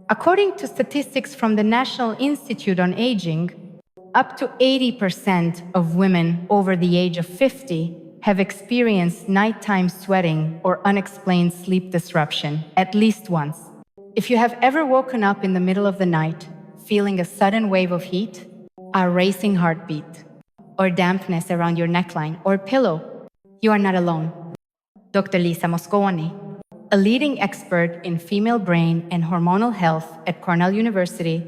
According to statistics from the National Institute on Aging, up to 80% of women over the age of 50 have experienced nighttime sweating or unexplained sleep disruption at least once. If you have ever woken up in the middle of the night feeling a sudden wave of heat, a racing heartbeat, or dampness around your neckline or pillow, you are not alone. Dr. Lisa Mosconi, a leading expert in female brain and hormonal health at Cornell University,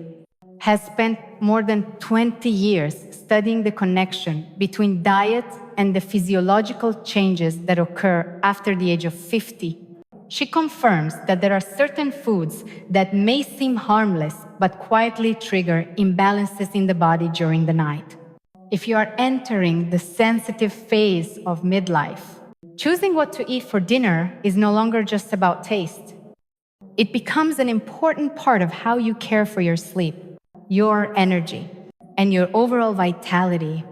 has spent more than 20 years studying the connection between diet and the physiological changes that occur after the age of 50. She confirms that there are certain foods that may seem harmless but quietly trigger imbalances in the body during the night. If you are entering the sensitive phase of midlife, choosing what to eat for dinner is no longer just about taste. It becomes an important part of how you care for your sleep, your energy, and your overall vitality.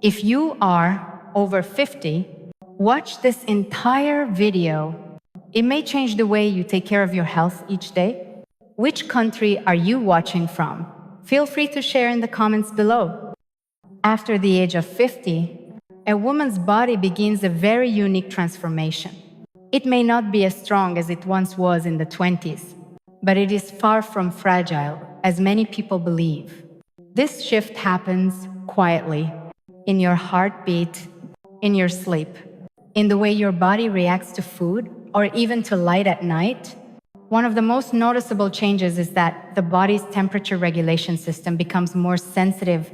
If you are over 50, watch this entire video. It may change the way you take care of your health each day. Which country are you watching from? Feel free to share in the comments below. After the age of 50, a woman's body begins a very unique transformation. It may not be as strong as it once was in the 20s, but it is far from fragile, as many people believe. This shift happens quietly, in your heartbeat, in your sleep, in the way your body reacts to food, or even to light at night. One of the most noticeable changes is that the body's temperature regulation system becomes more sensitive.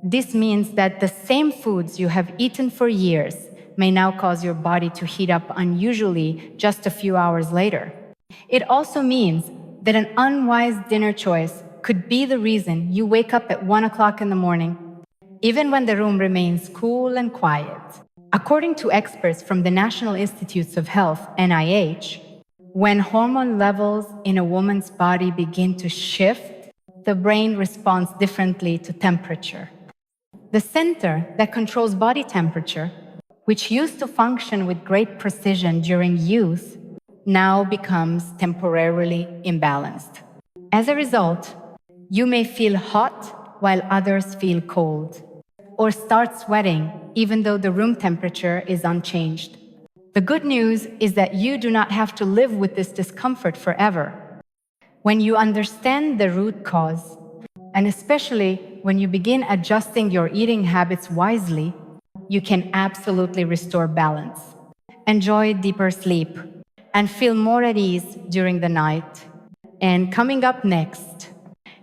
This means that the same foods you have eaten for years may now cause your body to heat up unusually just a few hours later. It also means that an unwise dinner choice could be the reason you wake up at 1 o'clock in the morning, even when the room remains cool and quiet. According to experts from the National Institutes of Health, NIH, when hormone levels in a woman's body begin to shift, the brain responds differently to temperature. The center that controls body temperature, which used to function with great precision during youth, now becomes temporarily imbalanced. As a result, you may feel hot while others feel cold, or start sweating even though the room temperature is unchanged. The good news is that you do not have to live with this discomfort forever. When you understand the root cause, and especially when you begin adjusting your eating habits wisely, you can absolutely restore balance, enjoy deeper sleep, and feel more at ease during the night. And coming up next,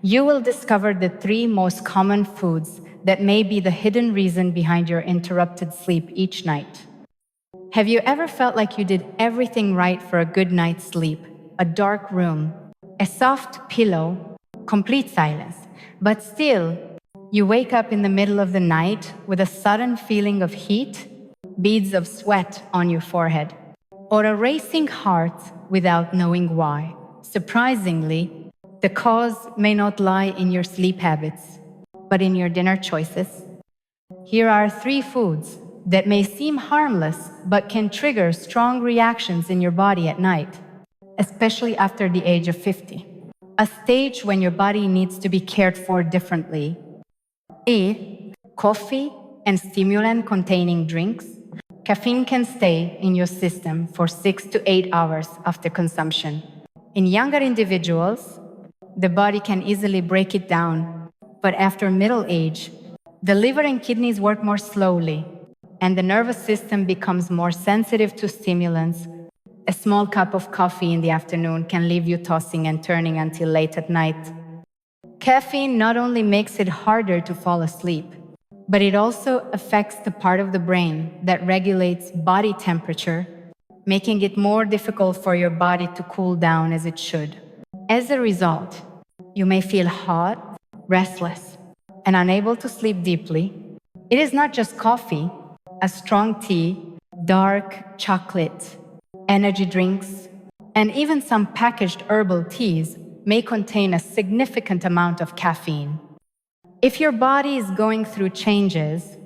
you will discover the 3 most common foods that may be the hidden reason behind your interrupted sleep each night. Have you ever felt like you did everything right for a good night's sleep? A dark room, a soft pillow, complete silence, but still, you wake up in the middle of the night with a sudden feeling of heat, beads of sweat on your forehead, or a racing heart without knowing why. Surprisingly, the cause may not lie in your sleep habits, but in your dinner choices. Here are 3 foods that may seem harmless but can trigger strong reactions in your body at night, especially after the age of 50, a stage when your body needs to be cared for differently. A. Coffee and stimulant-containing drinks. Caffeine can stay in your system for 6 to 8 hours after consumption. In younger individuals, the body can easily break it down, but after middle age, the liver and kidneys work more slowly, and the nervous system becomes more sensitive to stimulants. A small cup of coffee in the afternoon can leave you tossing and turning until late at night. Caffeine not only makes it harder to fall asleep, but it also affects the part of the brain that regulates body temperature, making it more difficult for your body to cool down as it should. As a result, you may feel hot, restless, and unable to sleep deeply. It is not just coffee. A strong tea, dark chocolate, energy drinks, and even some packaged herbal teas may contain a significant amount of caffeine. If your body is going through changes,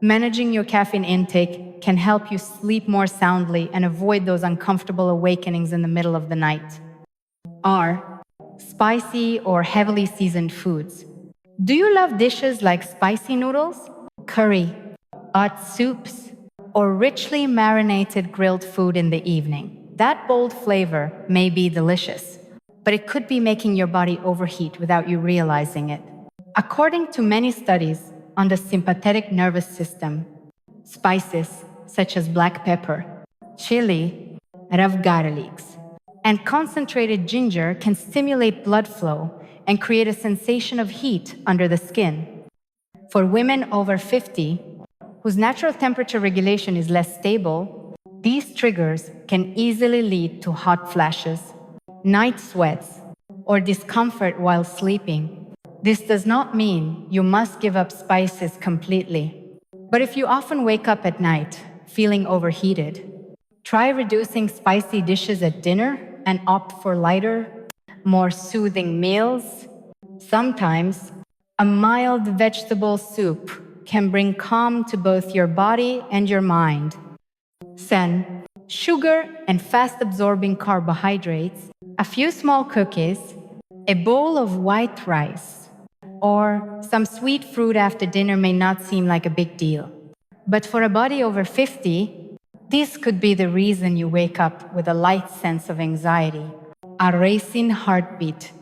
managing your caffeine intake can help you sleep more soundly and avoid those uncomfortable awakenings in the middle of the night. R. spicy or heavily seasoned foods. Do you love dishes like spicy noodles, curry, hot soups, or richly marinated grilled food in the evening? That bold flavor may be delicious, but it could be making your body overheat without you realizing it. According to many studies on the sympathetic nervous system, spices such as black pepper, chili, rough garlics, and concentrated ginger can stimulate blood flow and create a sensation of heat under the skin. For women over 50, whose natural temperature regulation is less stable, these triggers can easily lead to hot flashes, night sweats, or discomfort while sleeping. This does not mean you must give up spices completely. But if you often wake up at night feeling overheated, try reducing spicy dishes at dinner and opt for lighter, more soothing meals. Sometimes, a mild vegetable soup can bring calm to both your body and your mind. Sen, sugar and fast-absorbing carbohydrates, a few small cookies, a bowl of white rice, or some sweet fruit after dinner may not seem like a big deal. But for a body over 50, this could be the reason you wake up with a light sense of anxiety, a racing heartbeat,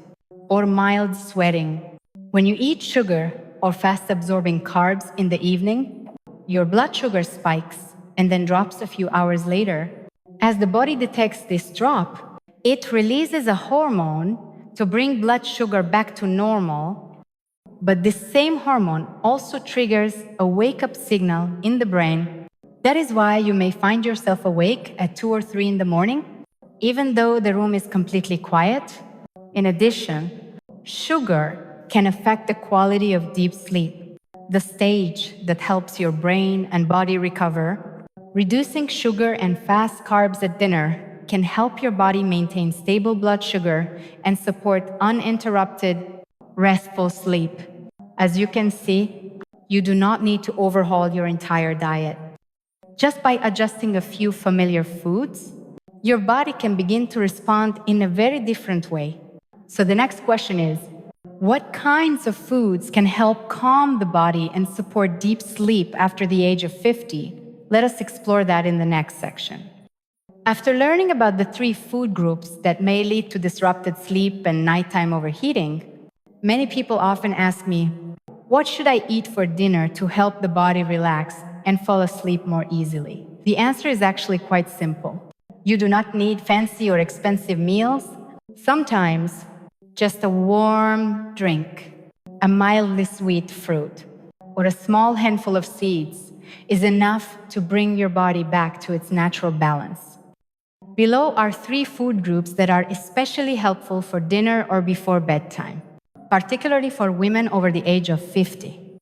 or mild sweating. When you eat sugar or fast-absorbing carbs in the evening, your blood sugar spikes and then drops a few hours later. As the body detects this drop, it releases a hormone to bring blood sugar back to normal, but this same hormone also triggers a wake-up signal in the brain. That is why you may find yourself awake at 2 or 3 in the morning, even though the room is completely quiet. In addition, sugar can affect the quality of deep sleep, the stage that helps your brain and body recover. Reducing sugar and fast carbs at dinner can help your body maintain stable blood sugar and support uninterrupted, restful sleep. As you can see, you do not need to overhaul your entire diet. Just by adjusting a few familiar foods, your body can begin to respond in a very different way. So the next question is, what kinds of foods can help calm the body and support deep sleep after the age of 50? Let us explore that in the next section. After learning about the 3 food groups that may lead to disrupted sleep and nighttime overheating, many people often ask me, what should I eat for dinner to help the body relax and fall asleep more easily? The answer is actually quite simple. You do not need fancy or expensive meals. Sometimes, just a warm drink, a mildly sweet fruit, or a small handful of seeds is enough to bring your body back to its natural balance. Below are 3 food groups that are especially helpful for dinner or before bedtime, particularly for women over the age of 50.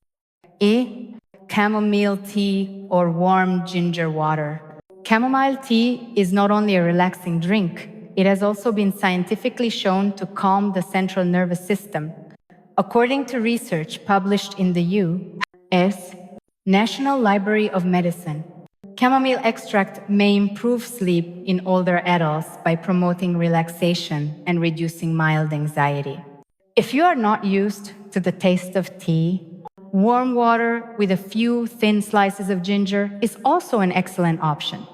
A. Chamomile tea or warm ginger water. Chamomile tea is not only a relaxing drink, it has also been scientifically shown to calm the central nervous system. According to research published in the U.S. National Library of Medicine, chamomile extract may improve sleep in older adults by promoting relaxation and reducing mild anxiety. If you are not used to the taste of tea, warm water with a few thin slices of ginger is also an excellent option.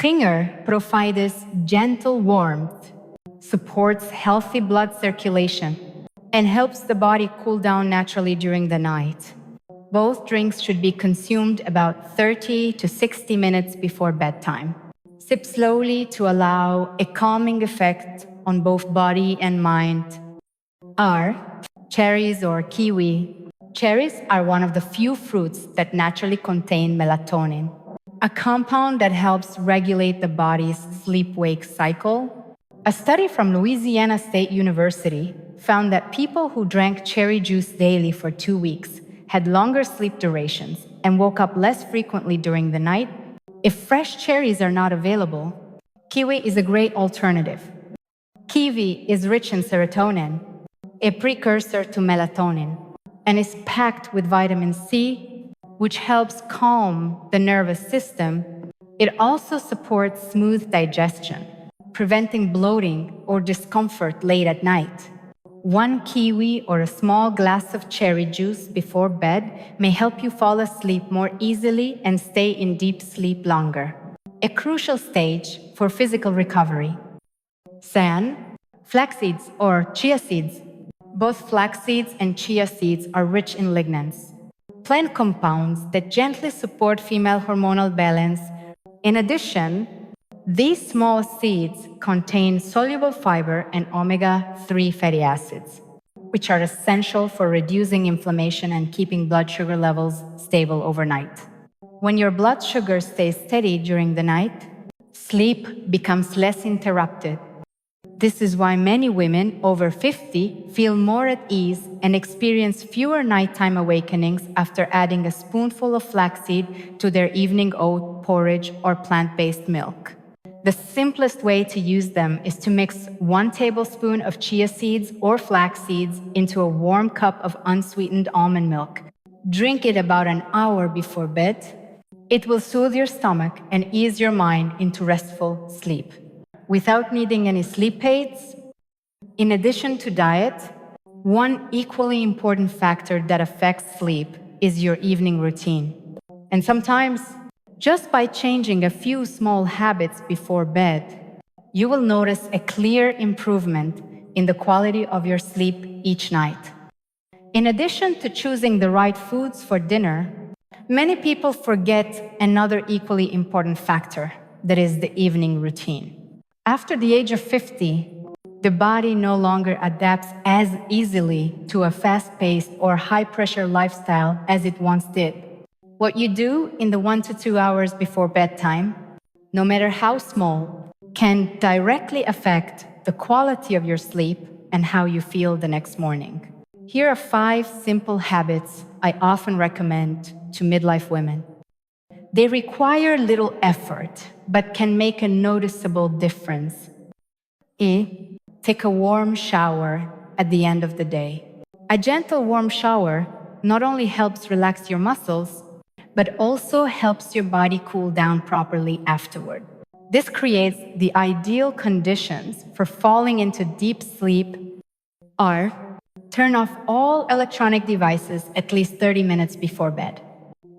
Ginger provides gentle warmth, supports healthy blood circulation, and helps the body cool down naturally during the night. Both drinks should be consumed about 30 to 60 minutes before bedtime. Sip slowly to allow a calming effect on both body and mind. Are cherries or kiwi. Cherries are one of the few fruits that naturally contain melatonin, a compound that helps regulate the body's sleep-wake cycle. A study from Louisiana State University found that people who drank cherry juice daily for 2 weeks had longer sleep durations and woke up less frequently during the night. If fresh cherries are not available, kiwi is a great alternative. Kiwi is rich in serotonin, a precursor to melatonin, and is packed with vitamin C, which helps calm the nervous system. It also supports smooth digestion, preventing bloating or discomfort late at night. One kiwi or a small glass of cherry juice before bed may help you fall asleep more easily and stay in deep sleep longer. A crucial stage for physical recovery. San, flax seeds or chia seeds. Both flax seeds and chia seeds are rich in lignans, plant compounds that gently support female hormonal balance. In addition, these small seeds contain soluble fiber and omega-3 fatty acids, which are essential for reducing inflammation and keeping blood sugar levels stable overnight. When your blood sugar stays steady during the night, sleep becomes less interrupted. This is why many women over 50 feel more at ease and experience fewer nighttime awakenings after adding a spoonful of flaxseed to their evening oat porridge or plant-based milk. The simplest way to use them is to mix 1 tablespoon of chia seeds or flax seeds into a warm cup of unsweetened almond milk. Drink it about an hour before bed. It will soothe your stomach and ease your mind into restful sleep, without needing any sleep aids. In addition to diet, one equally important factor that affects sleep is your evening routine. And sometimes, just by changing a few small habits before bed, you will notice a clear improvement in the quality of your sleep each night. In addition to choosing the right foods for dinner, many people forget another equally important factor, that is the evening routine. After the age of 50, the body no longer adapts as easily to a fast-paced or high-pressure lifestyle as it once did. What you do in the 1 to 2 hours before bedtime, no matter how small, can directly affect the quality of your sleep and how you feel the next morning. Here are 5 simple habits I often recommend to midlife women. They require little effort, but can make a noticeable difference. Take a warm shower at the end of the day. A gentle warm shower not only helps relax your muscles, but also helps your body cool down properly afterward. This creates the ideal conditions for falling into deep sleep. Turn off all electronic devices at least 30 minutes before bed.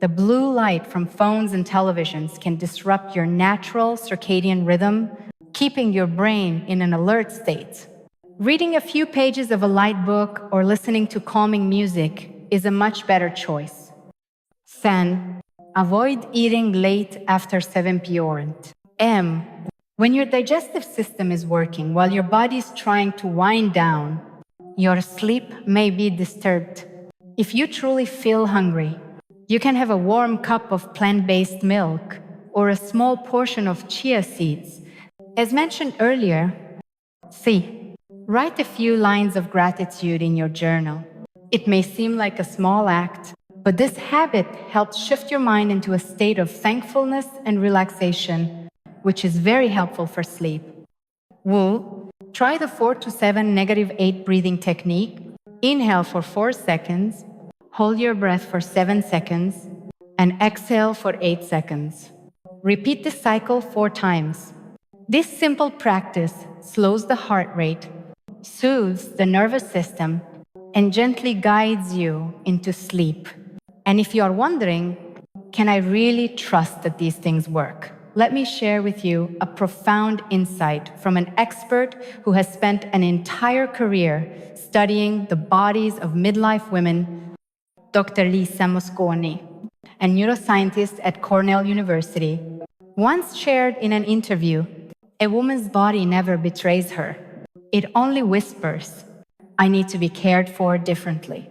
The blue light from phones and televisions can disrupt your natural circadian rhythm, keeping your brain in an alert state. Reading a few pages of a light book or listening to calming music is a much better choice. Avoid eating late after 7 p.m. When your digestive system is working while your body is trying to wind down, your sleep may be disturbed. If you truly feel hungry, you can have a warm cup of plant-based milk or a small portion of chia seeds. As mentioned earlier, write a few lines of gratitude in your journal. It may seem like a small act, but this habit helps shift your mind into a state of thankfulness and relaxation, which is very helpful for sleep. Try the 4 to 7 -8 breathing technique. Inhale for 4 seconds, hold your breath for 7 seconds, and exhale for 8 seconds. Repeat this cycle 4 times. This simple practice slows the heart rate, soothes the nervous system, and gently guides you into sleep. And if you are wondering, can I really trust that these things work? Let me share with you a profound insight from an expert who has spent an entire career studying the bodies of midlife women, Dr. Lisa Mosconi, a neuroscientist at Cornell University, once shared in an interview, "A woman's body never betrays her. It only whispers, 'I need to be cared for differently.'"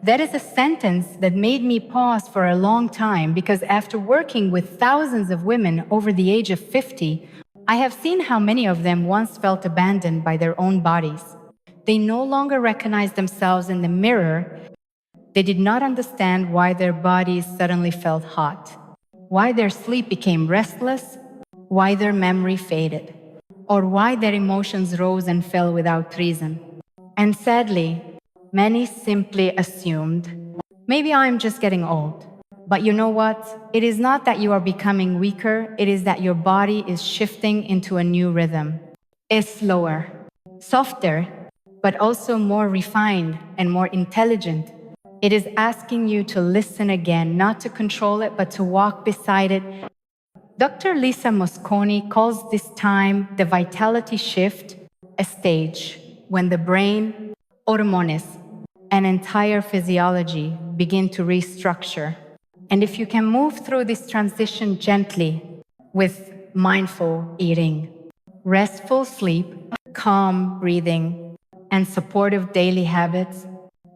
That is a sentence that made me pause for a long time because after working with thousands of women over the age of 50, I have seen how many of them once felt abandoned by their own bodies. They no longer recognized themselves in the mirror. They did not understand why their bodies suddenly felt hot, why their sleep became restless, why their memory faded, or why their emotions rose and fell without reason. And sadly, many simply assumed, maybe I'm just getting old. But you know what? It is not that you are becoming weaker, it is that your body is shifting into a new rhythm. is slower, softer, but also more refined and more intelligent. It is asking you to listen again, not to control it, but to walk beside it. Dr. Lisa Mosconi calls this time the vitality shift, a stage when the brain, hormones, and entire physiology begin to restructure. And if you can move through this transition gently with mindful eating, restful sleep, calm breathing, and supportive daily habits,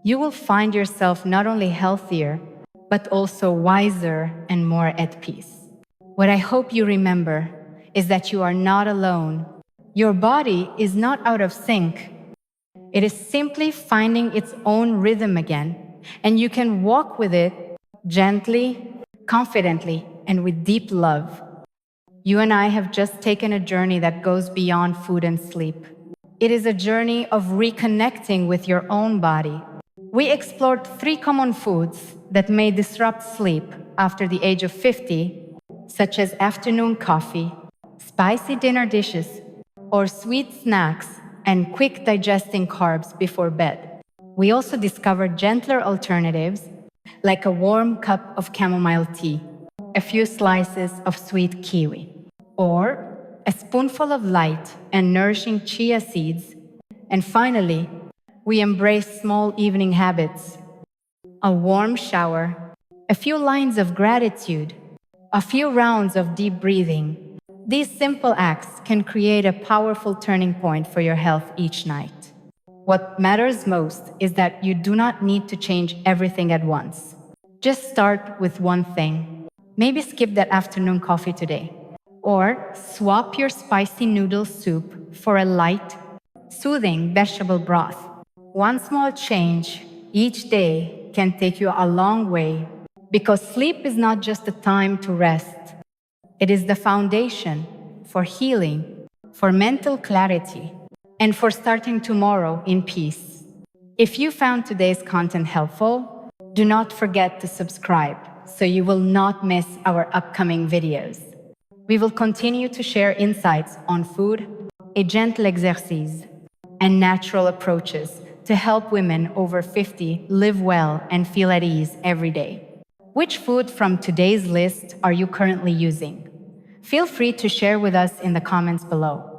you will find yourself not only healthier, but also wiser and more at peace. What I hope you remember is that you are not alone. Your body is not out of sync. It is simply finding its own rhythm again, and you can walk with it gently, confidently, and with deep love. You and I have just taken a journey that goes beyond food and sleep. It is a journey of reconnecting with your own body. We explored 3 common foods that may disrupt sleep after the age of 50, such as afternoon coffee, spicy dinner dishes, or sweet snacks and quick digesting carbs before bed. We also discovered gentler alternatives like a warm cup of chamomile tea, a few slices of sweet kiwi, or a spoonful of light and nourishing chia seeds. And finally, we embrace small evening habits, a warm shower, a few lines of gratitude, a few rounds of deep breathing. These simple acts can create a powerful turning point for your health each night. What matters most is that you do not need to change everything at once. Just start with one thing. Maybe skip that afternoon coffee today. Or swap your spicy noodle soup for a light, soothing vegetable broth. One small change each day can take you a long way, because sleep is not just a time to rest. It is the foundation for healing, for mental clarity, and for starting tomorrow in peace. If you found today's content helpful, do not forget to subscribe so you will not miss our upcoming videos. We will continue to share insights on food, a gentle exercise, and natural approaches to help women over 50 live well and feel at ease every day. Which food from today's list are you currently using? Feel free to share with us in the comments below.